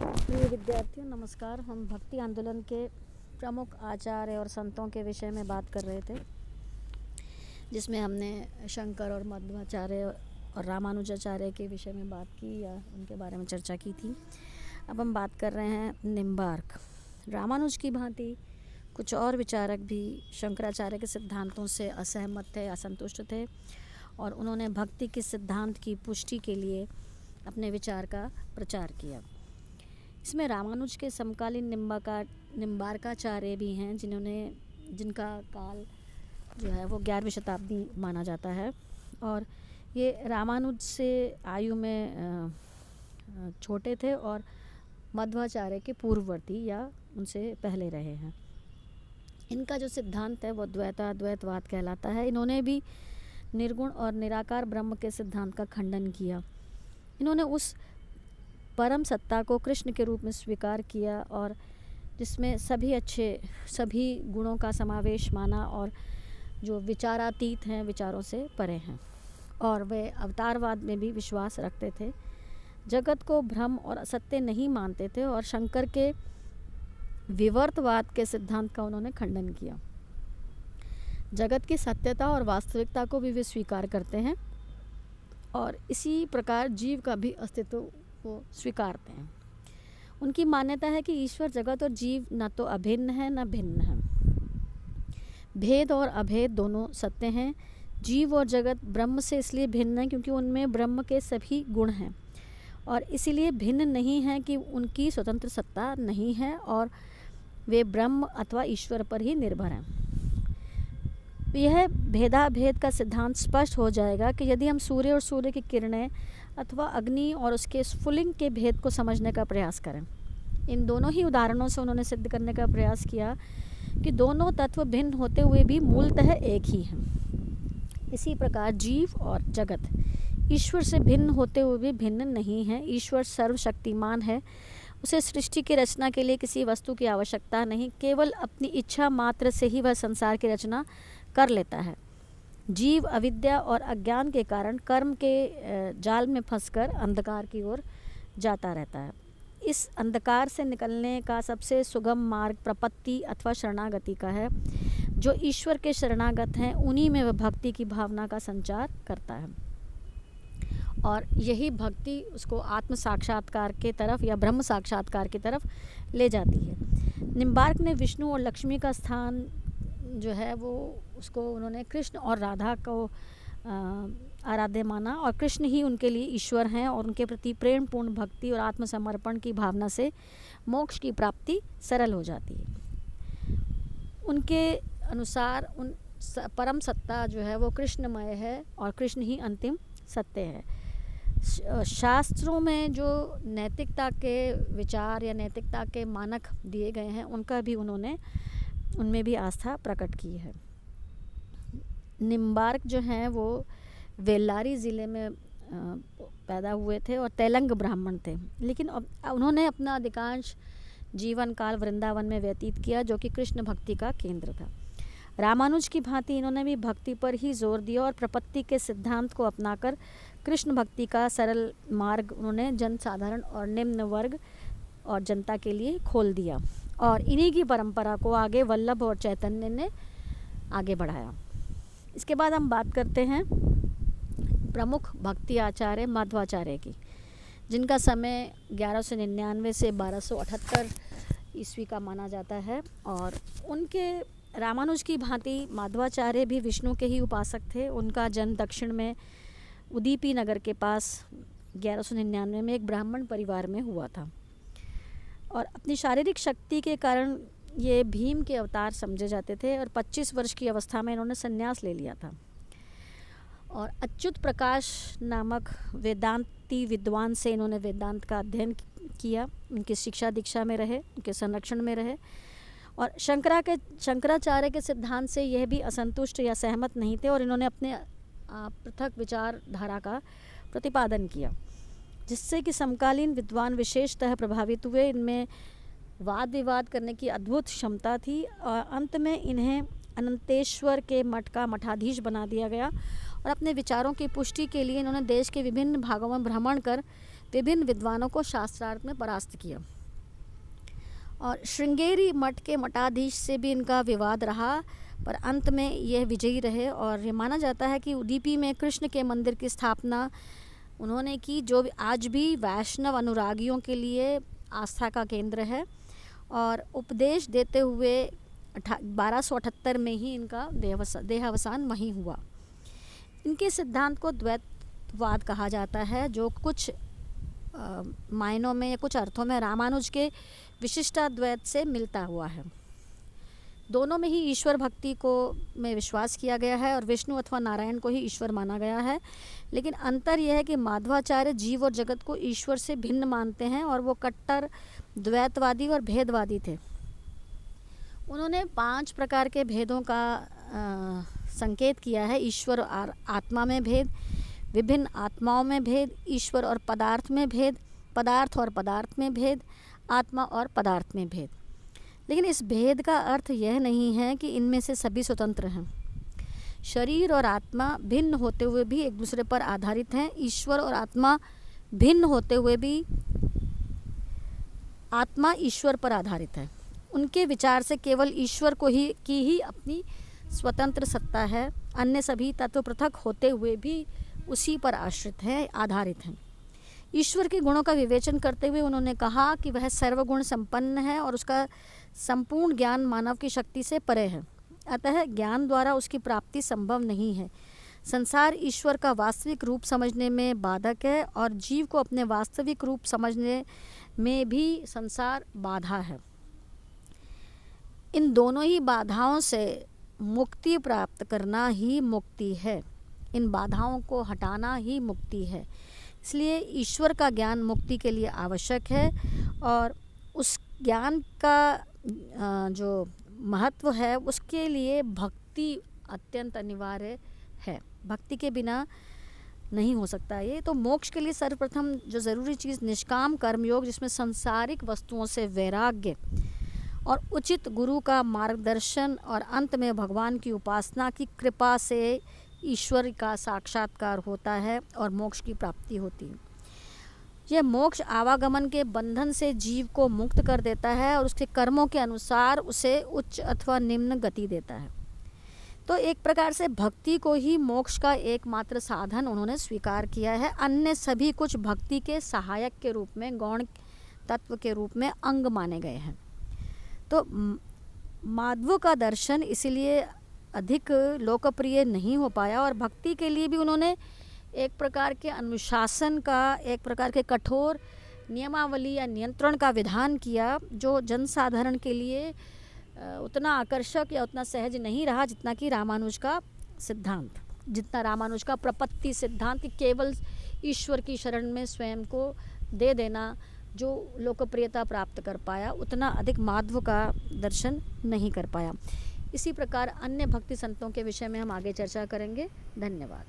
प्रिय विद्यार्थियों नमस्कार। हम भक्ति आंदोलन के प्रमुख आचार्य और संतों के विषय में बात कर रहे थे, जिसमें हमने शंकर और मध्वाचार्य और रामानुजाचार्य के विषय में बात की या उनके बारे में चर्चा की थी। अब हम बात कर रहे हैं निम्बार्क। रामानुज की भांति कुछ और विचारक भी शंकराचार्य के सिद्धांतों से असहमत थे, असंतुष्ट थे, और उन्होंने भक्ति के सिद्धांत की पुष्टि के लिए अपने विचार का प्रचार किया। इसमें रामानुज के समकालीन निम्बार्काचार्य भी हैं, जिनका काल जो है वो 11वीं शताब्दी माना जाता है, और ये रामानुज से आयु में छोटे थे और मध्वाचार्य के पूर्ववर्ती या उनसे पहले रहे हैं। इनका जो सिद्धांत है वो द्वैतवाद कहलाता है। इन्होंने भी निर्गुण और निराकार ब्रह्म के सिद्धांत का खंडन किया। इन्होंने उस परम सत्ता को कृष्ण के रूप में स्वीकार किया और जिसमें सभी गुणों का समावेश माना, और जो विचारातीत हैं, विचारों से परे हैं, और वे अवतारवाद में भी विश्वास रखते थे। जगत को भ्रम और असत्य नहीं मानते थे, और शंकर के विवर्तवाद के सिद्धांत का उन्होंने खंडन किया। जगत की सत्यता और वास्तविकता को भी वे स्वीकार करते हैं, और इसी प्रकार जीव का भी अस्तित्व वो स्वीकारते हैं। उनकी मान्यता है कि ईश्वर, जगत और जीव न तो अभिन्न है न भिन्न है। भेद और अभेद दोनों सत्य हैं। जीव और जगत ब्रह्म से इसलिए भिन्न है क्योंकि उनमें ब्रह्म के सभी गुण हैं, और इसीलिए भिन्न नहीं है कि उनकी स्वतंत्र सत्ता नहीं है और वे ब्रह्म अथवा ईश्वर पर ही निर्भर हैं। यह भेदाभेद का सिद्धांत स्पष्ट हो जाएगा कि यदि हम सूर्य और सूर्य की किरणें अथवा अग्नि और उसके स्फुलिंग के भेद को समझने का प्रयास करें। इन दोनों ही उदाहरणों से उन्होंने सिद्ध करने का प्रयास किया कि दोनों तत्व भिन्न होते हुए भी मूलतः एक ही हैं। इसी प्रकार जीव और जगत ईश्वर से भिन्न होते हुए भी भिन्न नहीं हैं। ईश्वर सर्वशक्तिमान है, उसे सृष्टि की रचना के लिए किसी वस्तु की आवश्यकता नहीं, केवल अपनी इच्छा मात्र से ही वह संसार की रचना कर लेता है। जीव अविद्या और अज्ञान के कारण कर्म के जाल में फंसकर अंधकार की ओर जाता रहता है। इस अंधकार से निकलने का सबसे सुगम मार्ग प्रपत्ति अथवा शरणागति का है। जो ईश्वर के शरणागत हैं उन्हीं में वह भक्ति की भावना का संचार करता है, और यही भक्ति उसको आत्म साक्षात्कार के तरफ या ब्रह्म साक्षात्कार की तरफ ले जाती है। निम्बार्क ने विष्णु और लक्ष्मी का स्थान जो है वो उसको उन्होंने कृष्ण और राधा को आराध्य माना, और कृष्ण ही उनके लिए ईश्वर हैं, और उनके प्रति प्रेमपूर्ण भक्ति और आत्मसमर्पण की भावना से मोक्ष की प्राप्ति सरल हो जाती है। उनके अनुसार परम सत्ता जो है वो कृष्णमय है, और कृष्ण ही अंतिम सत्य है। शास्त्रों में जो नैतिकता के विचार या नैतिकता के मानक दिए गए हैं उनमें भी आस्था प्रकट की है। निम्बार्क जो हैं वो वेल्लारी ज़िले में पैदा हुए थे और तेलंग ब्राह्मण थे, लेकिन उन्होंने अपना अधिकांश जीवन काल वृंदावन में व्यतीत किया, जो कि कृष्ण भक्ति का केंद्र था। रामानुज की भांति इन्होंने भी भक्ति पर ही जोर दिया, और प्रपत्ति के सिद्धांत को अपनाकर कृष्ण भक्ति का सरल मार्ग उन्होंने जनसाधारण और निम्न वर्ग और जनता के लिए खोल दिया, और इन्हीं की परंपरा को आगे वल्लभ और चैतन्य ने आगे बढ़ाया। इसके बाद हम बात करते हैं प्रमुख भक्ति आचार्य मध्वाचार्य की, जिनका समय 1199 से 1278 ईस्वी का माना जाता है। और उनके रामानुज की भांति माधवाचार्य भी विष्णु के ही उपासक थे। उनका जन्म दक्षिण में उदीपी नगर के पास 1199 में एक ब्राह्मण परिवार में हुआ था, और अपनी शारीरिक शक्ति के कारण ये भीम के अवतार समझे जाते थे, और 25 वर्ष की अवस्था में इन्होंने संन्यास ले लिया था, और अच्युत प्रकाश नामक वेदांती विद्वान से इन्होंने वेदांत का अध्ययन किया। उनकी शिक्षा दीक्षा में रहे, उनके संरक्षण में रहे, और शंकराचार्य के सिद्धांत से यह भी असंतुष्ट या सहमत नहीं थे, और इन्होंने अपने पृथक विचारधारा का प्रतिपादन किया, जिससे कि समकालीन विद्वान विशेषतः प्रभावित हुए। इनमें वाद विवाद करने की अद्भुत क्षमता थी, और अंत में इन्हें अनंतेश्वर के मठ का मठाधीश बना दिया गया, और अपने विचारों की पुष्टि के लिए इन्होंने देश के विभिन्न भागों में भ्रमण कर विभिन्न विद्वानों को शास्त्रार्थ में परास्त किया। और श्रृंगेरी मठ के मठाधीश से भी इनका विवाद रहा, पर अंत में यह विजयी रहे। और ये माना जाता है कि उडुपी में कृष्ण के मंदिर की स्थापना उन्होंने की, जो आज भी वैष्णव अनुरागियों के लिए आस्था का केंद्र है। और उपदेश देते हुए 1278 में ही इनका देहावसान वहीं हुआ। इनके सिद्धांत को द्वैतवाद कहा जाता है, जो कुछ मायनों में या कुछ अर्थों में रामानुज के विशिष्टाद्वैत से मिलता हुआ है। दोनों में ही ईश्वर भक्ति को में विश्वास किया गया है और विष्णु अथवा नारायण को ही ईश्वर माना गया है। लेकिन अंतर यह है कि माधवाचार्य जीव और जगत को ईश्वर से भिन्न मानते हैं और वो कट्टर द्वैतवादी और भेदवादी थे। उन्होंने 5 प्रकार के भेदों का संकेत किया है। ईश्वर और आत्मा में भेद, विभिन्न आत्माओं में भेद, ईश्वर और पदार्थ में भेद, पदार्थ और पदार्थ में भेद, आत्मा और पदार्थ में भेद। लेकिन इस भेद का अर्थ यह नहीं है कि इनमें से सभी स्वतंत्र हैं। शरीर और आत्मा भिन्न होते हुए भी एक दूसरे पर आधारित हैं। ईश्वर और आत्मा भिन्न होते हुए भी आत्मा ईश्वर पर आधारित है। उनके विचार से केवल ईश्वर को ही अपनी स्वतंत्र सत्ता है। अन्य सभी तत्व पृथक होते हुए भी उसी पर आश्रित हैं, आधारित हैं। ईश्वर के गुणों का विवेचन करते हुए उन्होंने कहा कि वह सर्वगुण संपन्न है और उसका संपूर्ण ज्ञान मानव की शक्ति से परे है। अतः ज्ञान द्वारा उसकी प्राप्ति संभव नहीं है। संसार ईश्वर का वास्तविक रूप समझने में बाधक है और जीव को अपने वास्तविक रूप समझने में भी संसार बाधा है। इन दोनों ही बाधाओं से मुक्ति प्राप्त करना ही मुक्ति है। इन बाधाओं को हटाना ही मुक्ति है। इसलिए ईश्वर का ज्ञान मुक्ति के लिए आवश्यक है और उस ज्ञान का जो महत्व है उसके लिए भक्ति अत्यंत अनिवार्य है। भक्ति के बिना नहीं हो सकता ये। तो मोक्ष के लिए सर्वप्रथम जो ज़रूरी चीज़ निष्काम कर्मयोग, जिसमें सांसारिक वस्तुओं से वैराग्य और उचित गुरु का मार्गदर्शन और अंत में भगवान की उपासना की कृपा से ईश्वर का साक्षात्कार होता है और मोक्ष की प्राप्ति होती है। यह मोक्ष आवागमन के बंधन से जीव को मुक्त कर देता है और उसके कर्मों के अनुसार उसे उच्च अथवा निम्न गति देता है। तो एक प्रकार से भक्ति को ही मोक्ष का एकमात्र साधन उन्होंने स्वीकार किया है। अन्य सभी कुछ भक्ति के सहायक के रूप में, गौण तत्व के रूप में अंग माने गए हैं। तो माधव का दर्शन इसीलिए अधिक लोकप्रिय नहीं हो पाया और भक्ति के लिए भी उन्होंने एक प्रकार के अनुशासन का, एक प्रकार के कठोर नियमावली या नियंत्रण का विधान किया, जो जनसाधारण के लिए उतना आकर्षक या उतना सहज नहीं रहा जितना कि रामानुज का सिद्धांत, जितना रामानुज का प्रपत्ति सिद्धांत कि केवल ईश्वर की शरण में स्वयं को दे देना जो लोकप्रियता प्राप्त कर पाया, उतना अधिक माधव का दर्शन नहीं कर पाया। इसी प्रकार अन्य भक्ति संतों के विषय में हम आगे चर्चा करेंगे। धन्यवाद।